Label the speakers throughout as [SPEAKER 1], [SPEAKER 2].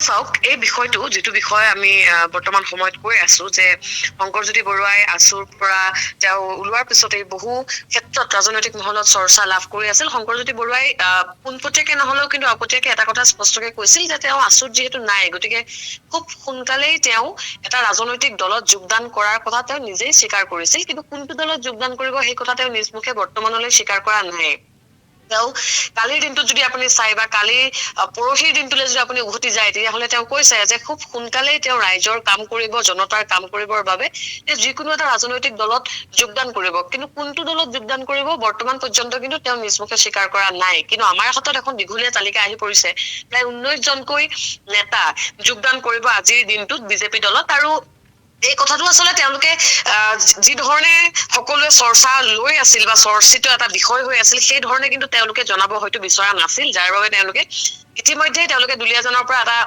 [SPEAKER 1] চাওক এই বিষয়টো যেটো বিষয় আমি বৰ্তমান সময়ত কৈ আছো যে শংকৰজ্যোতি বৰুৱাই আছুৰ পৰা তেওঁ ওলোৱাৰ পিছতে বহু ক্ষেত্ৰত ৰাজনৈতিক মহলত চৰ্চা লাভ কৰি আছিল শংকৰজ্যোতি বৰুৱাই পোনপটীয়াকে নহলেও কিন্তু আপতীয়াকে এটা কথা স্পষ্টকে কৈছিল যে তেওঁ আছুত যিহেতু নাই গতিকে খুব সোনকালেই তেওঁ এটা ৰাজনৈতিক দলত যোগদান কৰাৰ কথা তেওঁ নিজেই স্বীকাৰ কৰিছিল কিন্তু কোনটো দলত যোগদান কৰিব সেই কথা তেওঁ নিজ মুখে বৰ্তমানলৈ স্বীকাৰ কৰা নাই তেওঁ কালিৰ দিনটোত যদি আপুনি চাই বা কালি পৰহিৰ দিনটোলৈ যদি আপুনি উভতি যায় তেতিয়াহ'লে তেওঁ কৈছে যে খুব সোনকালেই তেওঁ ৰাইজৰ কাম কৰিব জনতাৰ কাম কৰিবৰ বাবে যিকোনো এটা ৰাজনৈতিক দলত যোগদান কৰিব কিন্তু কোনটো দলত যোগদান কৰিব বৰ্তমান পৰ্যন্ত কিন্তু তেওঁ নিজ মুখে স্বীকাৰ কৰা নাই কিন্তু আমাৰ হাতত এখন দীঘলীয়া তালিকা আহি পৰিছে প্ৰায় 19 জনকৈ নেতা যোগদান কৰিব আজিৰ দিনটোত বিজেপি দলত আৰু এই কথাটো আসলে তেওঁলোকে যি ধৰণে সকলোৱে চৰ্চা লৈ আছিল বা চৰ্চিত এটা বিষয় হৈ আছিল সেই ধৰণে কিন্তু তেওঁলোকে জনাব হয়তো বিচৰা নাছিল যাৰ বাবে তেওঁলোকে ইতিমধ্যে তেওঁলোকে দুলীয়াজনৰ পৰা এটা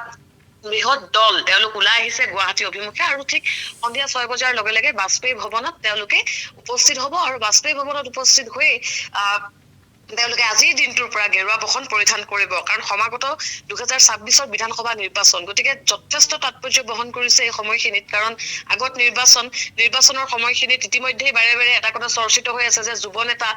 [SPEAKER 1] বৃহৎ দল তেওঁলোক ওলাই আহিছে গুৱাহাটী অভিমুখে আৰু ঠিক সন্ধিয়া 6 বজাৰ লগে লগে বাজপেয়ী ভৱনত তেওঁলোকে উপস্থিত হ'ব আৰু বাজপেয়ী ভৱনত উপস্থিত হৈ তেওঁলোকে আজিৰ দিনটোৰ পৰা গেৰুৱা বসন পৰিধান কৰিব কাৰণ সমাগত 2026ৰ বিধানসভা নিৰ্বাচন গতিকে যথেষ্ট তাৎপৰ্য বহন কৰিছে এই সময়খিনিত কাৰণ আগত নিৰ্বাচনৰ সময়খিনিত ইতিমধ্যে বাৰে বাৰে এটা কথা চৰ্চিত হৈ আছে যে যুৱ নেতা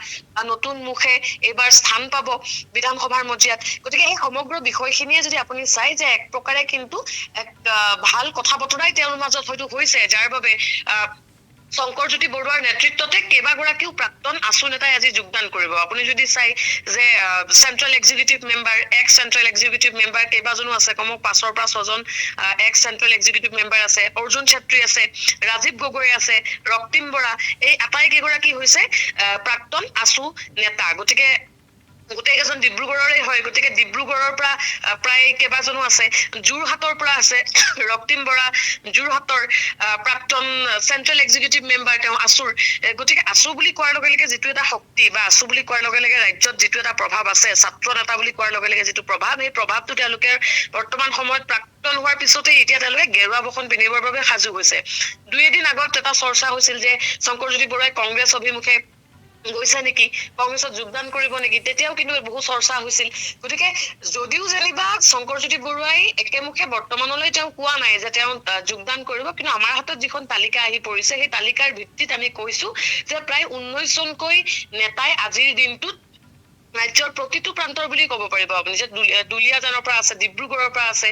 [SPEAKER 1] নতুন মুখে এইবাৰ স্থান পাব বিধানসভাৰ মজিয়াত গতিকে এই সমগ্ৰ বিষয়খিনিয়ে যদি আপুনি চাই যে এক প্ৰকাৰে কিন্তু এক ভাল কথা বতৰাই তেওঁৰ মাজত হয়তো হৈছে যাৰ বাবে শংকৰজ্যোতি বৰুৱাৰ নেতৃত্বতে কেইবাগৰাকীও প্ৰাক্তন আছু নেতাই আজি যোগদান কৰিব আপুনি যদি চাই যে central executive member x central executive member কেইবাজনো আছে কমেও 5ৰ পৰা 6জন এক্স চেন্ট্ৰেল এক্সিকিউটিভ মেম্বাৰ আছে অৰ্জুন ছেত্ৰী আছে ৰাজীৱ গগৈ আছে ৰক্তিম বৰা এই আটাইকেইগৰাকী হৈছে প্ৰাক্তন আছু নেতা গতিকে গোটেইকেইজন ডিব্ৰুগড়ৰে হয় গতিকে ডিব্ৰুগড়ৰ পৰা প্ৰায় কেইবাজনো আছে যোৰহাটৰ পৰা আছে ৰক্তিম বৰা যোৰহাটৰ প্ৰাক্তন চেন্ট্ৰেল এক্সিকিউটিভ মেম্বাৰ তেওঁ আছুৰ গতিকে আছু বুলি কোৱাৰ লগে লগে যিটো এটা শক্তি বা আছু বুলি কোৱাৰ লগে লগে ৰাজ্যত যিটো এটা প্ৰভাৱ আছে ছাত্ৰ নেতা বুলি কোৱাৰ লগে লগে যিটো প্ৰভাৱ এই প্ৰভাৱটো তেওঁলোকে বৰ্তমান সময়ত প্ৰাক্তন হোৱাৰ পিছতে এতিয়া তেওঁলোকে গেৰুৱা বসন পিন্ধিবৰ বাবে সাজু হৈছে দুই এদিন আগত এটা চৰ্চা হৈছিল যে শংকৰজ্যোতি বৰুৱাই কংগ্ৰেছ অভিমুখে গৈছে নেকি কংগ্ৰেছত যোগদান কৰিব নেকি তেতিয়াও কিন্তু বহু চৰ্চা হৈছিল গতিকে যদিও যেনিবা শংকৰজ্যোতি বৰুৱাই একেমুখে বৰ্তমানলৈ তেওঁ কোৱা নাই যে তেওঁ যোগদান কৰিব কিন্তু আমাৰ হাতত যিখন তালিকা আহি পৰিছে সেই তালিকাৰ ভিত্তিত আমি কৈছো যে প্ৰায় 19 জনকৈ নেতাই আজিৰ দিনটোত ৰাজ্যৰ প্ৰতিটো প্ৰান্তৰ বুলি ক'ব পাৰিব আপুনি যে দুলীয়াজানৰ পৰা আছে ডিব্ৰুগড়ৰ পৰা আছে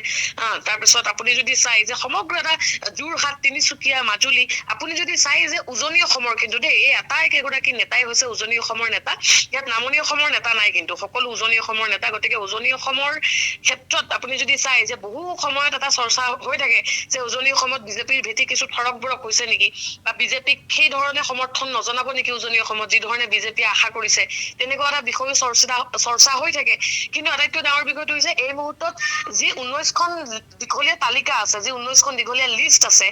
[SPEAKER 1] তাৰপিছত আপুনি যদি চাই যে সমগ্ৰ এটা যোৰহাট তিনিচুকীয়া মাজুলী আপুনি যদি চাই যে উজনি অসমৰ কিন্তু দেই এই এটাই কেইগৰাকী নেতাই হৈছে উজনি অসমৰ নেতা ইয়াত নামনি অসমৰ নেতা নাই কিন্তু সকলো উজনি অসমৰ নেতা গতিকে উজনি অসমৰ ক্ষেত্ৰত আপুনি যদি চাই যে বহু সময়ত এটা চৰ্চা হৈ থাকে যে উজনি অসমত বিজেপিৰ ভেটি কিছু থৰকবোৰক হৈছে নেকি বা বিজেপিক সেই ধৰণে সমৰ্থন নজনাব নেকি উজনি অসমত যি ধৰণে বিজেপিয়ে আশা কৰিছে তেনেকুৱা এটা বিষয় চৰ্চা হৈ থাকে কিন্তু আটাইতকৈ ডাঙৰ বিষয়টো হৈছে এই মুহূৰ্তত যি 19খন দীঘলীয়া তালিকা আছে যি 19খন দীঘলীয়া লিষ্ট আছে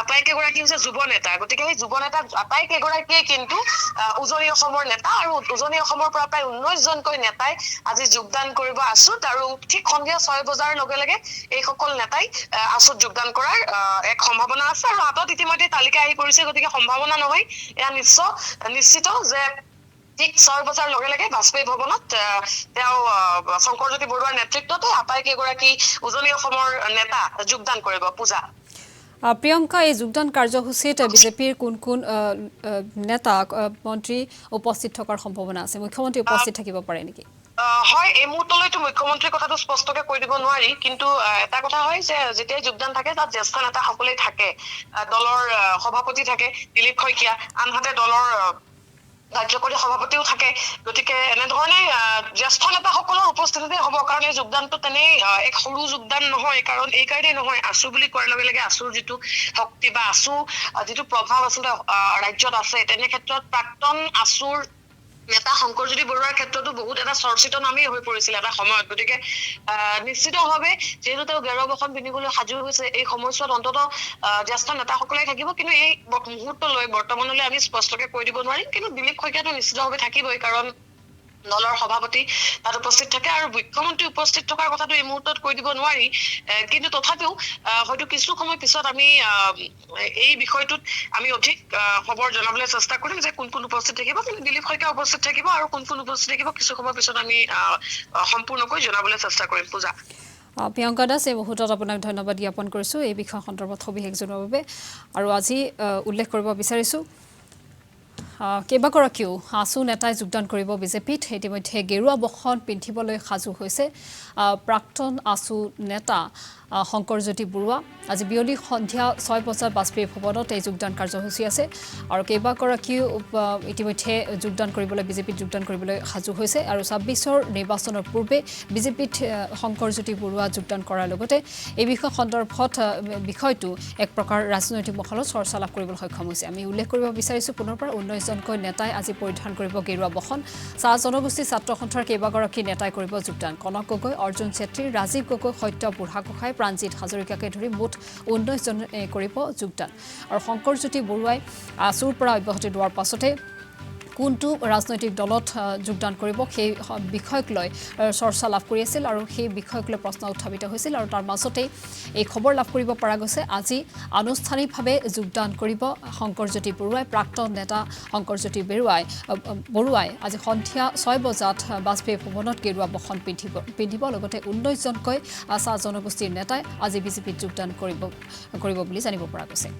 [SPEAKER 1] আটাইকেইগৰাকী হৈছে যুৱ নেতা গতিকে সেই যুৱ নেতা আটাইকেইগৰাকীয়ে কিন্তু উজনি অসমৰ নেতা আৰু উজনি অসমৰ পৰা প্ৰায় 19 জনকৈ নেতাই আজি যোগদান কৰিব আছুত আৰু ঠিক সন্ধিয়া 6 বজাৰ লগে লগে এই সকল নেতাই আছুত যোগদান কৰাৰ এক সম্ভাৱনা আছে আৰু হাতত ইতিমধ্যে তালিকা আহি পৰিছে গতিকে সম্ভাৱনা নহয় এয়া নিশ্চিত যে ঠিক 6 বজাৰ লগে লগে বাজপেয়ী ভৱনত তেওঁ শংকৰজ্যোতি বৰুৱাৰ নেতৃত্বতে আটাইকেইগৰাকী উজনি অসমৰ নেতা যোগদান কৰিব পূজা
[SPEAKER 2] প্ৰিয়ংকা এই যোগদান কাৰ্যসূচীত বিজেপিৰ কোন কোন নেতা মন্ত্ৰী উপস্থিত থকাৰ সম্ভাৱনা আছে মুখ্যমন্ত্ৰী উপস্থিত থাকিব পাৰে নেকি
[SPEAKER 1] হয় এই মুহূৰ্তলৈতো মুখ্যমন্ত্ৰীৰ কথাটো স্পষ্টকে কৈ দিব নোৱাৰি কিন্তু এটা কথা হয় যে যেতিয়া যোগদান থাকে তাত জ্যেষ্ঠ নেতা সকলেই থাকে দলৰ সভাপতি থাকে দিলীপ শইকীয়া আনহাতে দলৰ কাৰ্যকৰী সভাপতিও থাকে গতিকে এনেধৰণে জ্যেষ্ঠ নেতাসকলৰ উপস্থিতিতে হ'ব কাৰণ এই যোগদানটো তেনেই এক সৰু যোগদান নহয় কাৰণ এই কাৰণেই নহয় আছু বুলি কোৱাৰ লগে লগে আছুৰ যিটো শক্তি বা আছু যিটো প্ৰভাৱ আচলতে ৰাজ্যত আছে তেনে ক্ষেত্ৰত প্ৰাক্তন আছুৰ নেতা শংকৰজ্যোতি বৰুৱাৰ ক্ষেত্ৰতো বহুত এটা চৰ্চিত নামেই হৈ পৰিছিল এটা সময়ত গতিকে নিশ্চিতভাৱে যিহেতু তেওঁ গেৰুৱা বসন পিন্ধিবলৈ সাজু হৈছে এই সময়ছোৱাত অন্ততঃ জ্যেষ্ঠ নেতাসকলে থাকিব কিন্তু এই মুহূৰ্তলৈ বৰ্তমানলৈ আমি স্পষ্টকে কৈ দিব নোৱাৰিম কিন্তু দিলীপ শইকীয়াটো নিশ্চিতভাৱে থাকিবই কাৰণ দলৰ সভাপতি তাত উপস্থিত থাকে আৰু মুখ্যমন্ত্ৰী উপস্থিত থকাৰ কথাটো এই মুহূৰ্তত কৈ দিব নোৱাৰি কিন্তু তথাপিও হয়তো কিছু সময় পিছত আমি এই বিষয়টোত আমি অধিক খবৰ জনাবলৈ চেষ্টা কৰিম যে কোন কোন উপস্থিত থাকিব কিন্তু দিলীপ শইকীয়া উপস্থিত থাকিব আৰু কোন কোন উপস্থিত থাকিব কিছু সময় পিছত আমি সম্পূৰ্ণকৈ জনাবলৈ চেষ্টা কৰিম পূজা
[SPEAKER 2] প্ৰিয়ংকা দাস এই মুহূৰ্তত আপোনাক ধন্যবাদ জ্ঞাপন কৰিছোঁ এই বিষয় সন্দৰ্ভত সবিশেষ জনোৱাৰ বাবে আৰু আজি উল্লেখ কৰিব বিচাৰিছোঁ কেইবাগৰাকীও আছু নেতাই যোগদান কৰিব বিজেপিত ইতিমধ্যে গেৰুৱা বসন পিন্ধিবলৈ সাজু হৈছে প্ৰাক্তন আছু নেতা শংকৰজ্যোতি বৰুৱা আজি বিয়লি সন্ধিয়া 6 বজাত বাজপেয়ী ভৱনত এই যোগদান কাৰ্যসূচী আছে আৰু কেইবাগৰাকীও ইতিমধ্যে যোগদান কৰিবলৈ বিজেপিত যোগদান কৰিবলৈ সাজু হৈছে আৰু 26ৰ নিৰ্বাচনৰ পূৰ্বে বিজেপিত শংকৰজ্যোতি বৰুৱা যোগদান কৰাৰ লগতে এই বিষয় সন্দৰ্ভত বিষয়টো এক প্ৰকাৰ ৰাজনৈতিক মহলত চৰ্চা লাভ কৰিবলৈ সক্ষম হৈছে আমি উল্লেখ কৰিব বিচাৰিছোঁ পুনৰ পৰা 19 জনকৈ নেতাই আজি পৰিধান কৰিব গেৰুৱা বসন চাহ জনগোষ্ঠী ছাত্ৰ সন্থাৰ কেইবাগৰাকী নেতাই কৰিব যোগদান কনক গগৈ অৰ্জুন চেত্ৰী ৰাজীৱ গগৈ সত্য বুঢ়াগোহাঁই প্ৰাণজিৎ হাজৰিকাকে ধৰি মুঠ 19 জন কৰিব যোগদান আৰু শংকৰজ্যোতি বৰুৱাই আছুৰ পৰা অব্যাহতি লোৱাৰ পাছতে কোনটো ৰাজনৈতিক দলত যোগদান কৰিব সেই বিষয়ক লৈ চৰ্চা লাভ কৰি আছিল আৰু সেই বিষয়ক লৈ প্ৰশ্ন উত্থাপিত হৈছিল আৰু তাৰ মাজতে এই খবৰ লাভ কৰিব পৰা গৈছে আজি আনুষ্ঠানিকভাৱে যোগদান কৰিব শংকৰজ্যোতি বৰুৱাই প্ৰাক্তন নেতা শংকৰজ্যোতি বৰুৱাই আজি সন্ধিয়া 6 বজাত বাজপেয়ী ভৱনত গেৰুৱা বসন পিন্ধিব লগতে 19 জনকৈ চাহ জনগোষ্ঠীৰ নেতাই আজি বিজেপিত যোগদান কৰিব বুলি জানিব পৰা গৈছে